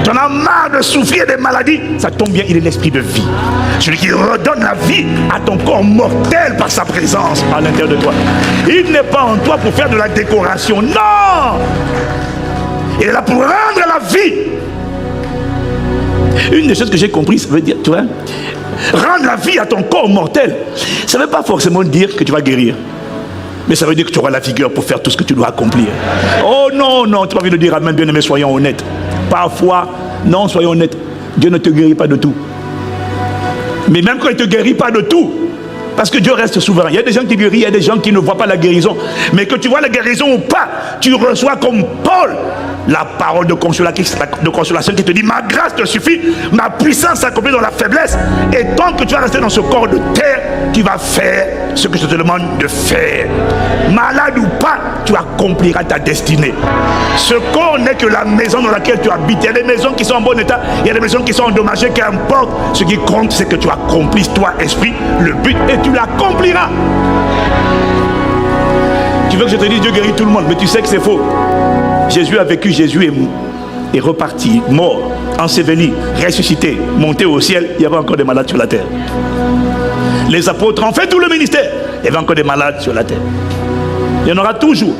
Tu en as marre de souffrir des maladies. Ça tombe bien, il est l'esprit de vie. Celui qui redonne la vie à ton corps mortel par sa présence à l'intérieur de toi. Il n'est pas en toi pour faire de la décoration. Non! Il est là pour rendre la vie. Une des choses que j'ai compris, ça veut dire, tu vois, rendre la vie à ton corps mortel, ça ne veut pas forcément dire que tu vas guérir. Mais ça veut dire que tu auras la vigueur pour faire tout ce que tu dois accomplir. Oh non, non, tu n'as pas envie de dire amen, bien aimé, soyons honnêtes. Parfois, non, soyons honnêtes, Dieu ne te guérit pas de tout. Mais même quand il ne te guérit pas de tout, parce que Dieu reste souverain. Il y a des gens qui guérissent, il y a des gens qui ne voient pas la guérison. Mais que tu vois la guérison ou pas, tu reçois comme Paul la parole de consolation qui te dit: ma grâce te suffit, ma puissance s'accomplit dans la faiblesse. Et tant que tu vas rester dans ce corps de terre, tu vas faire ce que je te demande de faire. Malade ou pas, tu accompliras ta destinée. Ce corps n'est que la maison dans laquelle tu habites. Il y a des maisons qui sont en bon état, il y a des maisons qui sont endommagées, qu'importe. Ce qui compte, c'est que tu accomplisses, toi, esprit, le but, et tu l'accompliras. Tu veux que je te dise Dieu guérit tout le monde, mais tu sais que c'est faux. Jésus a vécu, Jésus est reparti, mort, enseveli, ressuscité, monté au ciel. Il y avait encore des malades sur la terre. Les apôtres ont fait tout le ministère. Il y avait encore des malades sur la terre. Il y en aura toujours.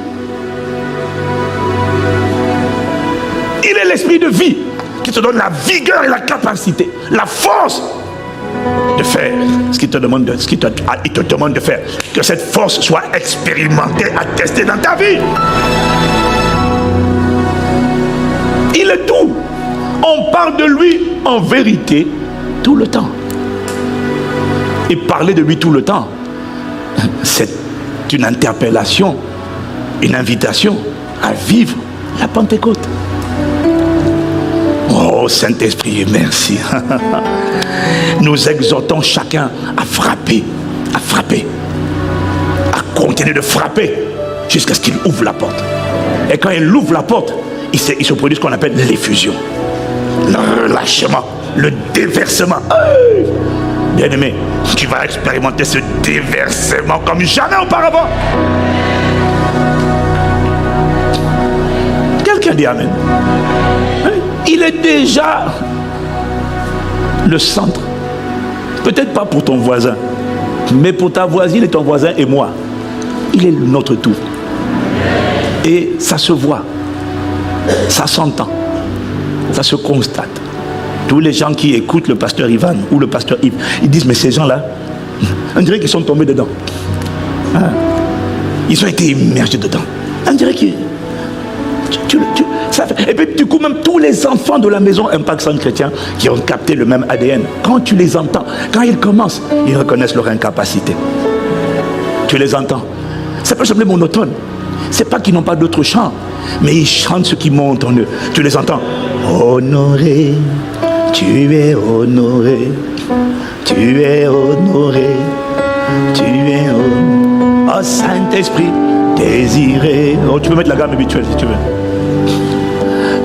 Il est l'esprit de vie qui te donne la vigueur et la capacité, la force de faire ce qu'il te demande il te demande de faire. Que cette force soit expérimentée, attestée dans ta vie. Il est tout. On parle de lui en vérité tout le temps. Et parler de lui tout le temps, c'est une interpellation, une invitation à vivre la Pentecôte. Oh Saint-Esprit, merci. Nous exhortons chacun à frapper, à continuer de frapper jusqu'à ce qu'il ouvre la porte. Et quand il ouvre la porte, il se produit ce qu'on appelle l'effusion, le relâchement, le déversement. Hey! Bien-aimé, tu vas expérimenter ce déversement comme jamais auparavant. Quelqu'un dit amen. Il est déjà le centre. Peut-être pas pour ton voisin, mais pour ta voisine et ton voisin et moi. Il est notre tout. Et ça se voit, ça s'entend, ça se constate. Tous les gens qui écoutent le pasteur Ivan ou le pasteur Yves, ils disent: mais ces gens-là, on dirait qu'ils sont tombés dedans. Hein? Ils ont été immergés dedans. On dirait qu'ils... Et puis du coup, même tous les enfants de la maison Impact Centre Chrétien qui ont capté le même ADN, quand tu les entends, quand ils commencent, ils reconnaissent leur incapacité. Tu les entends. Ça peut sembler monotone. C'est pas qu'ils n'ont pas d'autre chant, mais ils chantent ce qui monte en eux. Tu les entends. Honoré, tu es honoré, tu es honoré, tu es honoré. Oh Saint-Esprit, désiré. Oh, tu peux mettre la gamme habituelle si tu veux.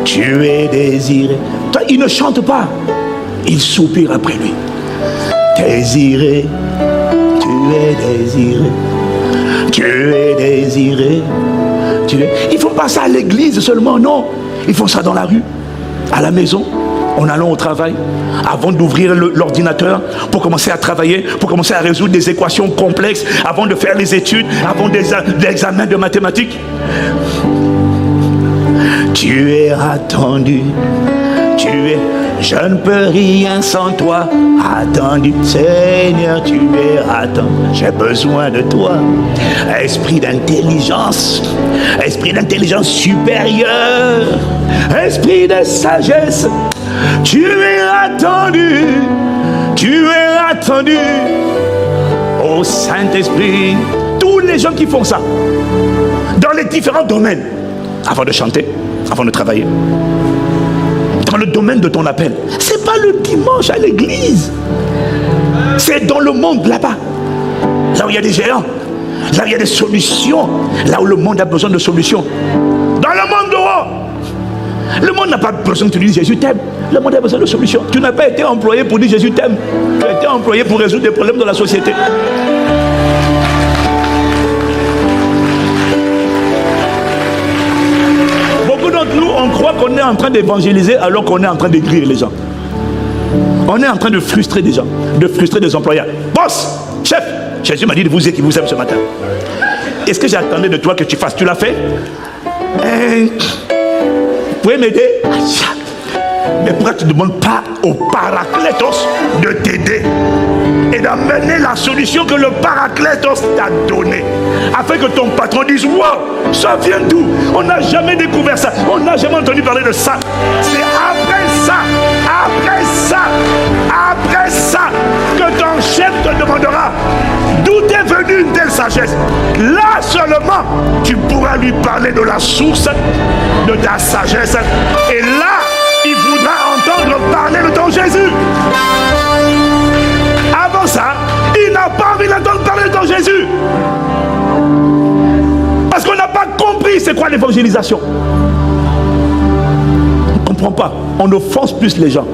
Tu es désiré. Toi, il ne chante pas. Il soupire après lui. Désiré, tu es désiré. Tu es désiré. Ils font pas ça à l'église seulement, non. Ils font ça dans la rue, à la maison, en allant au travail, avant d'ouvrir l'ordinateur, pour commencer à travailler, pour commencer à résoudre des équations complexes, avant de faire les études, avant des examens de mathématiques. Tu es attendu, je ne peux rien sans toi. Attendu, Seigneur, tu es attendu. J'ai besoin de toi. Esprit d'intelligence supérieure, esprit de sagesse, tu es attendu, oh Saint-Esprit. Tous les gens qui font ça, dans les différents domaines, avant de chanter, avant de travailler, dans le domaine de ton appel, c'est pas le dimanche à l'église, c'est dans le monde là-bas, là où il y a des géants, là où il y a des solutions, là où le monde a besoin de solutions. Dans le monde dehors, le monde n'a pas besoin que tu dises Jésus t'aime. Le monde a besoin de solutions. Tu n'as pas été employé pour dire Jésus t'aime. Tu as été employé pour résoudre des problèmes de la société. Beaucoup d'entre nous, on croit qu'on est en train d'évangéliser alors qu'on est en train d'aigrir les gens. On est en train de frustrer des gens, de frustrer des employeurs. Boss, chef, Jésus m'a dit de vous dire qu'il vous aime ce matin. Est-ce que j'attendais de toi que tu fasses? Tu l'as fait? Vous pouvez m'aider? Mais pourquoi tu ne demandes pas au Paraclétos de t'aider et d'amener la solution que le Paraclétos t'a donnée, afin que ton patron dise: wow, ça vient d'où? On n'a jamais découvert ça, on n'a jamais entendu parler de ça. C'est après ça que ton chef te demandera d'où est venue une telle sagesse. Là seulement tu pourras lui parler de la source de ta sagesse, et là il voudra entendre parler de ton Jésus. Avant ça, il n'a pas envie d'entendre parler de ton Jésus. Parce qu'on n'a pas compris c'est quoi l'évangélisation. On ne comprend pas. On offense plus les gens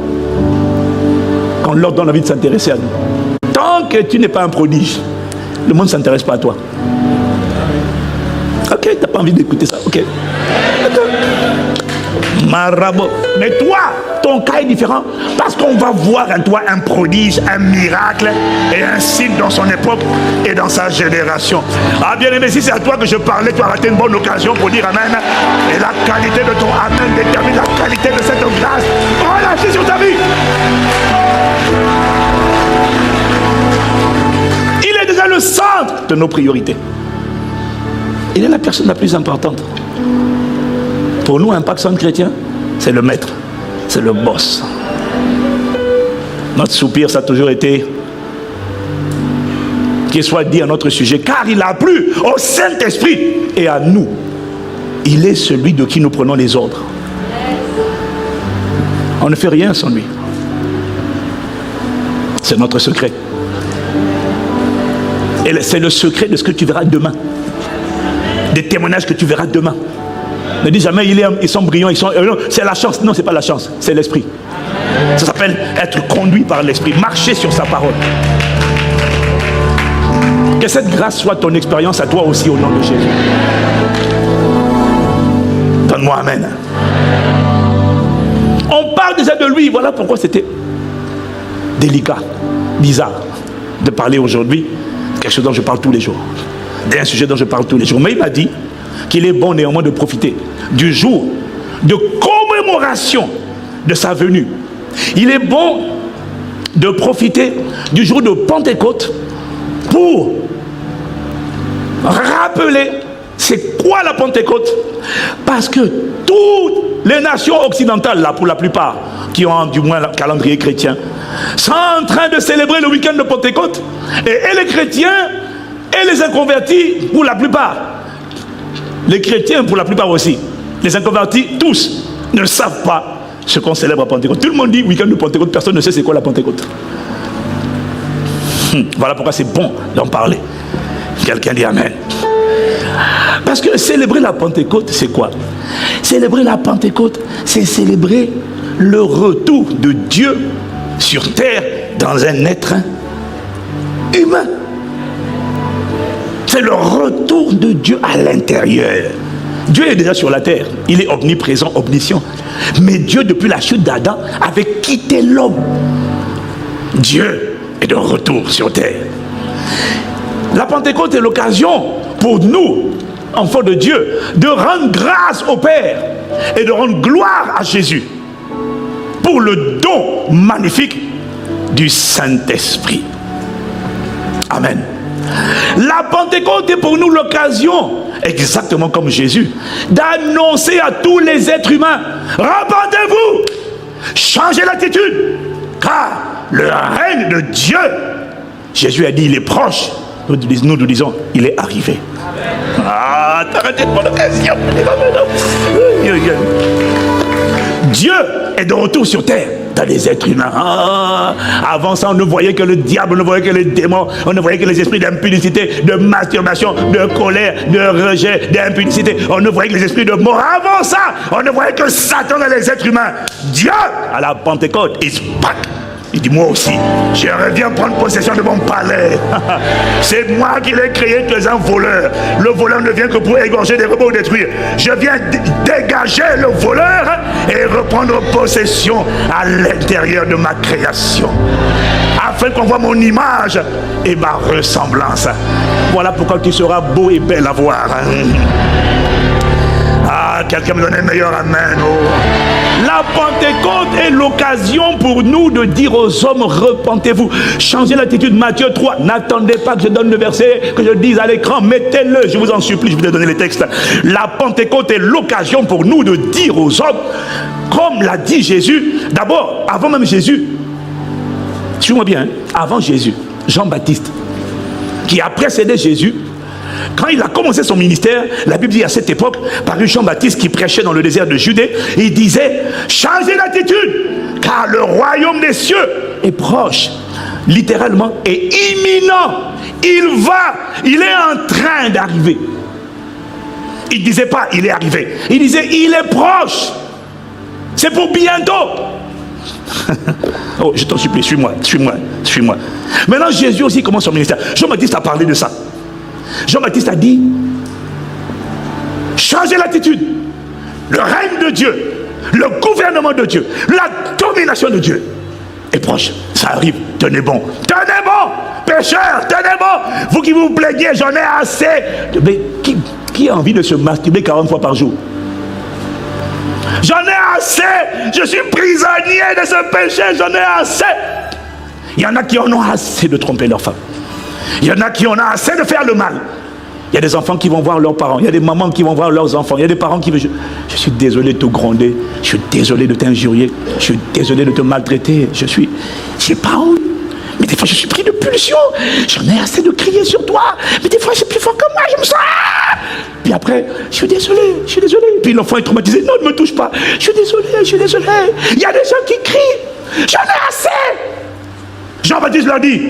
quand on leur donne envie de s'intéresser à nous. Tant que tu n'es pas un prodige, le monde ne s'intéresse pas à toi. Ok, tu n'as pas envie d'écouter ça. Ok. Marabo. Mais toi, ton cas est différent parce qu'on va voir en toi un prodige, un miracle et un signe dans son époque et dans sa génération. Ah bien aimé, si c'est à toi que je parlais, tu as raté une bonne occasion pour dire amen. Et la qualité de ton amen détermine la qualité de cette grâce relâchée sur ta vie. Il est déjà le centre de nos priorités. Il est la personne la plus importante. Pour nous, Impact Centre Chrétien, c'est le maître, c'est le boss. Notre soupir, ça a toujours été qu'il soit dit à notre sujet, car il a plu au Saint-Esprit et à nous. Il est celui de qui nous prenons les ordres. On ne fait rien sans lui. C'est notre secret. Et c'est le secret de ce que tu verras demain. Des témoignages que tu verras demain. Ne dis jamais ils sont brillants, c'est la chance. Non, c'est pas la chance, c'est l'esprit. Ça s'appelle être conduit par l'esprit, marcher sur sa parole. Que cette grâce soit ton expérience à toi aussi au nom de Jésus. Donne-moi amen. On parle déjà de lui, voilà pourquoi c'était délicat, bizarre de parler aujourd'hui quelque chose dont je parle tous les jours, d'un sujet dont je parle tous les jours. Mais il m'a dit qu'il est bon néanmoins de profiter du jour de commémoration de sa venue. Il est bon de profiter du jour de Pentecôte pour rappeler c'est quoi la Pentecôte. Parce que toutes les nations occidentales, là pour la plupart, qui ont du moins le calendrier chrétien, sont en train de célébrer le week-end de Pentecôte. Et les chrétiens et les inconvertis pour la plupart. Les chrétiens pour la plupart aussi. Les inconvertis, tous, ne savent pas ce qu'on célèbre à Pentecôte. Tout le monde dit week-end de Pentecôte, personne ne sait c'est quoi la Pentecôte. Voilà pourquoi c'est bon d'en parler. Quelqu'un dit amen. Parce que célébrer la Pentecôte, c'est quoi? Célébrer la Pentecôte, c'est célébrer le retour de Dieu sur terre dans un être humain. C'est le retour de Dieu à l'intérieur. Dieu est déjà sur la terre. Il est omniprésent, omniscient. Mais Dieu, depuis la chute d'Adam, avait quitté l'homme. Dieu est de retour sur terre. La Pentecôte est l'occasion pour nous, enfants de Dieu, de rendre grâce au Père et de rendre gloire à Jésus pour le don magnifique du Saint-Esprit. Amen. La Pentecôte est pour nous l'occasion, exactement comme Jésus, d'annoncer à tous les êtres humains: repentez-vous, changez l'attitude, car le règne de Dieu, Jésus a dit, il est proche. Nous disons, il est arrivé. Ah, t'arrêtez de mon occasion. Dieu est de retour sur terre dans les êtres humains. Ah, avant ça, on ne voyait que le diable, on ne voyait que les démons, on ne voyait que les esprits d'impudicité, de masturbation, de colère, de rejet, d'impudicité. On ne voyait que les esprits de mort. Avant ça, on ne voyait que Satan dans les êtres humains. Dieu, à la Pentecôte, is back. Il dit, moi aussi, je reviens prendre possession de mon palais. C'est moi qui l'ai créé, tu es un voleur. Le voleur ne vient que pour égorger, dérober ou détruire. Je viens dégager le voleur et reprendre possession à l'intérieur de ma création, afin qu'on voit mon image et ma ressemblance. Voilà pourquoi tu seras beau et belle à voir. Ah, quelqu'un me donne un meilleur amen. Oh. La Pentecôte est l'occasion pour nous de dire aux hommes, repentez-vous. Changez l'attitude. Matthieu 3. N'attendez pas que je donne le verset, que je dise à l'écran. Mettez-le, je vous en supplie, je vous ai donné les textes. La Pentecôte est l'occasion pour nous de dire aux hommes, comme l'a dit Jésus. D'abord, avant même Jésus, suivez-moi bien, hein, avant Jésus, Jean-Baptiste, qui a précédé Jésus, quand il a commencé son ministère, la Bible dit à cette époque, parut Jean-Baptiste qui prêchait dans le désert de Judée, et il disait, changez d'attitude, car le royaume des cieux est proche, littéralement, et imminent. Il est en train d'arriver. Il ne disait pas, il est arrivé. Il disait, il est proche. C'est pour bientôt. Oh, je t'en supplie, suis-moi. Maintenant, Jésus aussi commence son ministère. Jean-Baptiste a parlé de ça. Jean-Baptiste a dit, changez l'attitude. Le règne de Dieu, le gouvernement de Dieu, la domination de Dieu est proche. Ça arrive, tenez bon. Tenez bon, pécheurs, tenez bon. Vous qui vous plaignez, j'en ai assez. Mais qui a envie de se masturber 40 fois par jour? J'en ai assez. Je suis prisonnier de ce péché, j'en ai assez. Il y en a qui en ont assez de tromper leur femme. Il y en a qui en ont assez de faire le mal. Il y a des enfants qui vont voir leurs parents. Il y a des mamans qui vont voir leurs enfants. Il y a des parents qui veulent... Je suis désolé de te gronder. Je suis désolé de t'injurier. Je suis désolé de te maltraiter. J'ai pas honte. Mais des fois, je suis pris de pulsion. J'en ai assez de crier sur toi. Mais des fois, c'est plus fort que moi. Je me sens... Puis après, je suis désolé. Puis l'enfant est traumatisé. Non, ne me touche pas. Je suis désolé. Il y a des gens qui crient. J'en ai assez. Jean-Baptiste leur dit,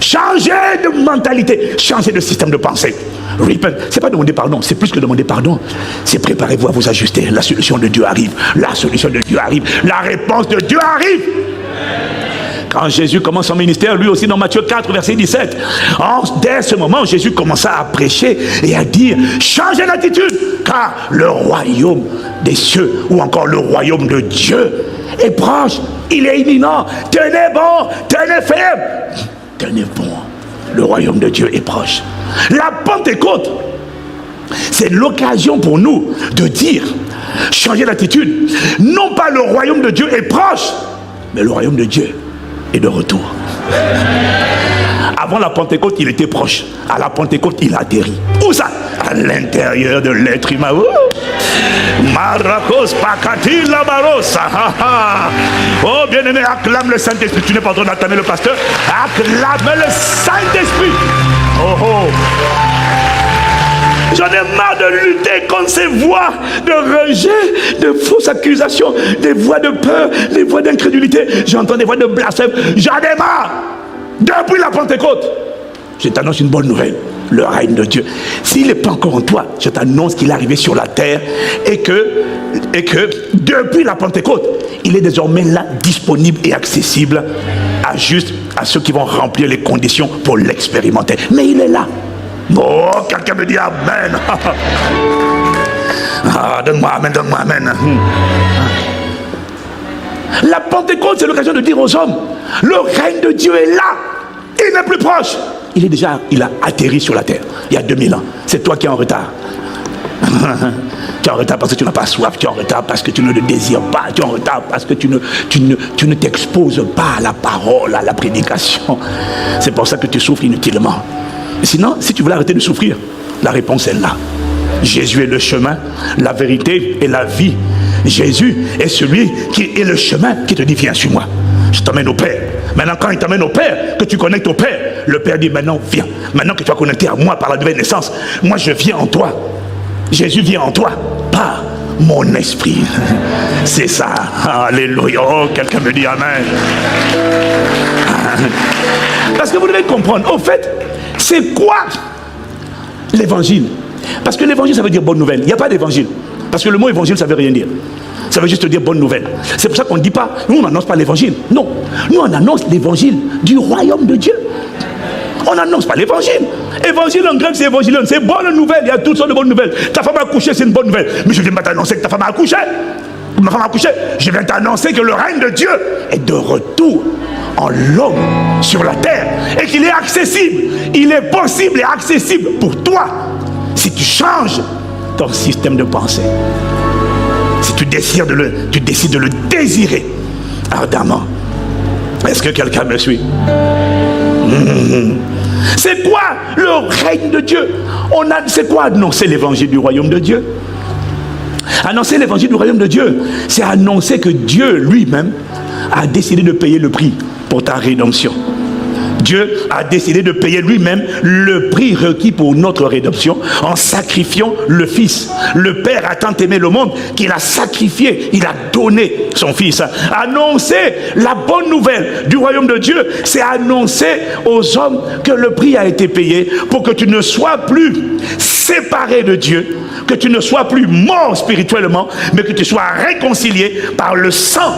changez de mentalité, changez de système de pensée. Repent, c'est pas demander pardon, c'est plus que demander pardon. C'est préparez-vous à vous ajuster. La solution de Dieu arrive. La réponse de Dieu arrive. Quand Jésus commence son ministère, lui aussi dans Matthieu 4, verset 17, dès ce moment, Jésus commença à prêcher et à dire, changez d'attitude, car le royaume des cieux, ou encore le royaume de Dieu, est proche, il est imminent. Tenez bon, tenez ferme. Tenez bon, le royaume de Dieu est proche. La Pentecôte, c'est l'occasion pour nous de dire, changer d'attitude. Non pas le royaume de Dieu est proche, mais le royaume de Dieu est de retour. Avant la Pentecôte, il était proche. À la Pentecôte, il a atterri. Où ça? À l'intérieur de l'être humain. Maracos pakati la barossa. Oh bien-aimé, acclame le Saint-Esprit. Tu n'es pas en train d'acclamer le pasteur. Acclame le Saint-Esprit. Oh. J'en ai marre de lutter contre ces voix de rejet, de fausses accusations, des voix de peur, des voix d'incrédulité. J'entends des voix de blasphème. J'en ai marre. Depuis la Pentecôte, je t'annonce une bonne nouvelle. Le règne de Dieu, s'il n'est pas encore en toi, je t'annonce qu'il est arrivé sur la terre et que depuis la Pentecôte, il est désormais là, disponible et accessible à ceux qui vont remplir les conditions pour l'expérimenter. Mais il est là. Oh, quelqu'un me dit amen. Donne-moi amen. La Pentecôte, c'est l'occasion de dire aux hommes, le règne de Dieu est là. Il n'est plus proche. Il a atterri sur la terre il y a 2000 ans. C'est toi qui es en retard. Tu es en retard parce que tu n'as pas soif. Tu es en retard parce que tu ne le désires pas. Tu es en retard parce que tu ne t'exposes pas à la parole, à la prédication. C'est pour ça que tu souffres inutilement. Sinon, si tu voulais arrêter de souffrir, la réponse est là. Jésus est le chemin, la vérité et la vie. Jésus est celui qui est le chemin qui te dit viens sur moi. Je t'emmène au Père. Maintenant, quand il t'amène au Père, que tu connectes au Père, le Père dit maintenant viens. Maintenant que tu as connecté à moi par la nouvelle naissance, moi je viens en toi. Jésus vient en toi par mon esprit. C'est ça. Alléluia. Oh, quelqu'un me dit amen. Parce que vous devez comprendre, au fait, c'est quoi l'évangile? Parce que l'évangile, ça veut dire bonne nouvelle. Il n'y a pas d'évangile. Parce que le mot évangile, ça ne veut rien dire. ça veut juste dire bonne nouvelle. C'est pour ça qu'on ne dit pas, nous on n'annonce pas l'évangile. Non, nous on annonce l'évangile du royaume de Dieu. On n'annonce pas l'évangile. Évangile en grec, c'est évangile. C'est bonne nouvelle. Il y a toutes sortes de bonnes nouvelles. Ta femme a accouché, c'est une bonne nouvelle. Mais je ne viens pas t'annoncer que ta femme a accouché. Ma femme a accouché. Je viens t'annoncer que le règne de Dieu est de retour en l'homme sur la terre. Et qu'il est accessible. Il est possible et accessible pour toi. Si tu changes ton système de pensée. Si tu décides de le désirer ardemment. Est-ce que quelqu'un me suit? C'est quoi le règne de Dieu? C'est quoi annoncer l'évangile du royaume de Dieu? Annoncer l'évangile du royaume de Dieu, c'est annoncer que Dieu lui-même a décidé de payer le prix pour ta rédemption. Dieu a décidé de payer lui-même le prix requis pour notre rédemption en sacrifiant le Fils. Le Père a tant aimé le monde qu'il a sacrifié, il a donné son Fils. Annoncer la bonne nouvelle du royaume de Dieu, c'est annoncer aux hommes que le prix a été payé pour que tu ne sois plus séparé de Dieu, que tu ne sois plus mort spirituellement, mais que tu sois réconcilié par le sang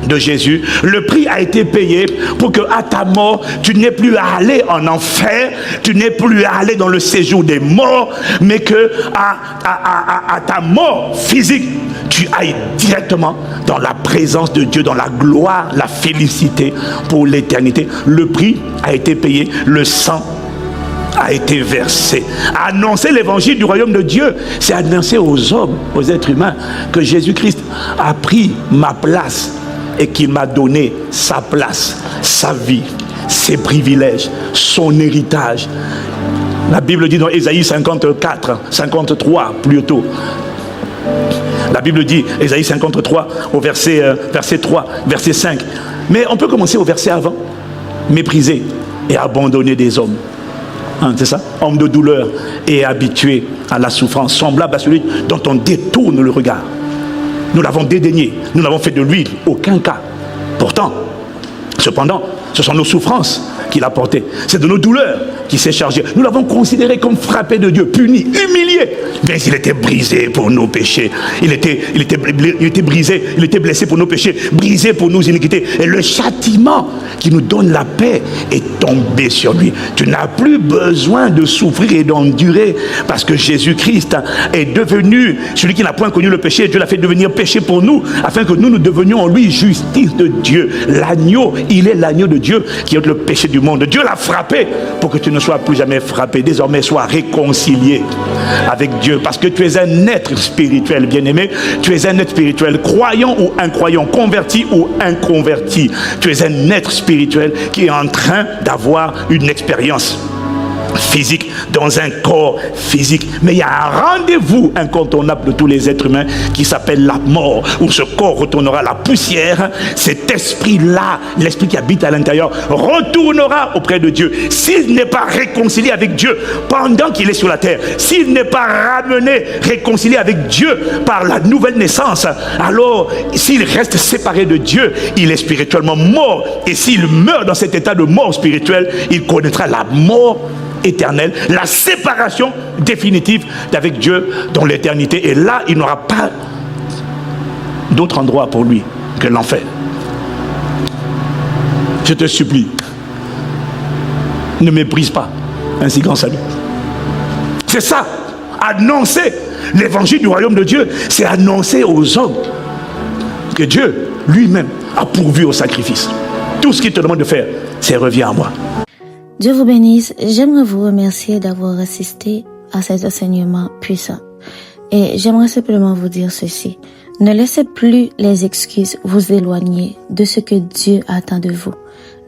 de Jésus. Le prix a été payé pour que à ta mort, tu n'aies plus à aller en enfer, tu n'aies plus à aller dans le séjour des morts, mais que à ta mort physique, tu ailles directement dans la présence de Dieu, dans la gloire, la félicité pour l'éternité. Le prix a été payé, le sang a été versé. Annoncer l'évangile du royaume de Dieu, c'est annoncer aux hommes, aux êtres humains, que Jésus-Christ a pris ma place et qu'il m'a donné sa place, sa vie, ses privilèges, son héritage. La Bible dit dans Ésaïe 53 plutôt. La Bible dit, Ésaïe 53 au verset 3, verset 5. Mais on peut commencer au verset avant. Mépriser et abandonner des hommes. Hein, c'est ça? Homme de douleur et habitué à la souffrance, semblable à celui dont on détourne le regard. Nous l'avons dédaigné, nous n'avons fait de lui aucun cas. Pourtant, cependant, ce sont nos souffrances qu'il a portées. C'est de nos douleurs qu'il s'est chargé. Nous l'avons considéré comme frappé de Dieu, puni, humilié. Mais il était brisé pour nos péchés. Il était brisé, il était blessé pour nos péchés, brisé pour nos iniquités. Et le châtiment qui nous donne la paix est tombé sur lui. Tu n'as plus besoin de souffrir et d'endurer parce que Jésus-Christ est devenu celui qui n'a point connu le péché. Dieu l'a fait devenir péché pour nous afin que nous devenions en lui justice de Dieu. L'agneau, il est l'agneau de Dieu qui ôte le péché du monde. Dieu l'a frappé pour que tu ne sois plus jamais frappé. Désormais, sois réconcilié avec Dieu parce que tu es un être spirituel, bien-aimé. Tu es un être spirituel, croyant ou incroyant, converti ou inconverti. Tu es un être spirituel qui est en train d'avoir une expérience physique dans un corps physique, mais il y a un rendez-vous incontournable de tous les êtres humains qui s'appelle la mort, où ce corps retournera à la poussière. Cet esprit-là, l'esprit qui habite à l'intérieur, retournera auprès de Dieu. S'il n'est pas réconcilié avec Dieu pendant qu'il est sur la terre, s'il n'est pas ramené, réconcilié avec Dieu par la nouvelle naissance, alors s'il reste séparé de Dieu, il est spirituellement mort. Et s'il meurt dans cet état de mort spirituelle, il connaîtra la mort éternelle, la séparation définitive d'avec Dieu dans l'éternité. Et là, il n'aura pas d'autre endroit pour lui que l'enfer. Je te supplie, ne méprise pas un si grand salut. C'est ça, annoncer l'évangile du royaume de Dieu, c'est annoncer aux hommes que Dieu lui-même a pourvu au sacrifice. Tout ce qu'il te demande de faire, c'est reviens à moi. Dieu vous bénisse. J'aimerais vous remercier d'avoir assisté à cet enseignement puissant. Et j'aimerais simplement vous dire ceci. Ne laissez plus les excuses vous éloigner de ce que Dieu attend de vous.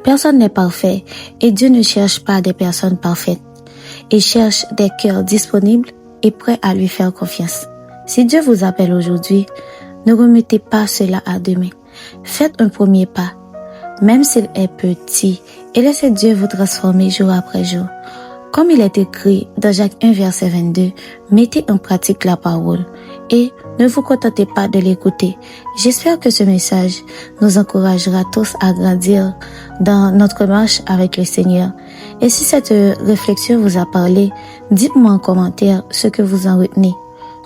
Personne n'est parfait et Dieu ne cherche pas des personnes parfaites. Il cherche des cœurs disponibles et prêts à lui faire confiance. Si Dieu vous appelle aujourd'hui, ne remettez pas cela à demain. Faites un premier pas, même s'il est petit, et laissez Dieu vous transformer jour après jour. Comme il est écrit dans Jacques 1 verset 22, mettez en pratique la parole et ne vous contentez pas de l'écouter. J'espère que ce message nous encouragera tous à grandir dans notre marche avec le Seigneur. Et si cette réflexion vous a parlé, dites-moi en commentaire ce que vous en retenez.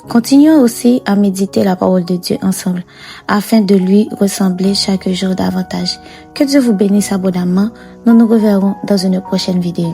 Continuons aussi à méditer la parole de Dieu ensemble afin de lui ressembler chaque jour davantage. Que Dieu vous bénisse abondamment. Nous nous reverrons dans une prochaine vidéo.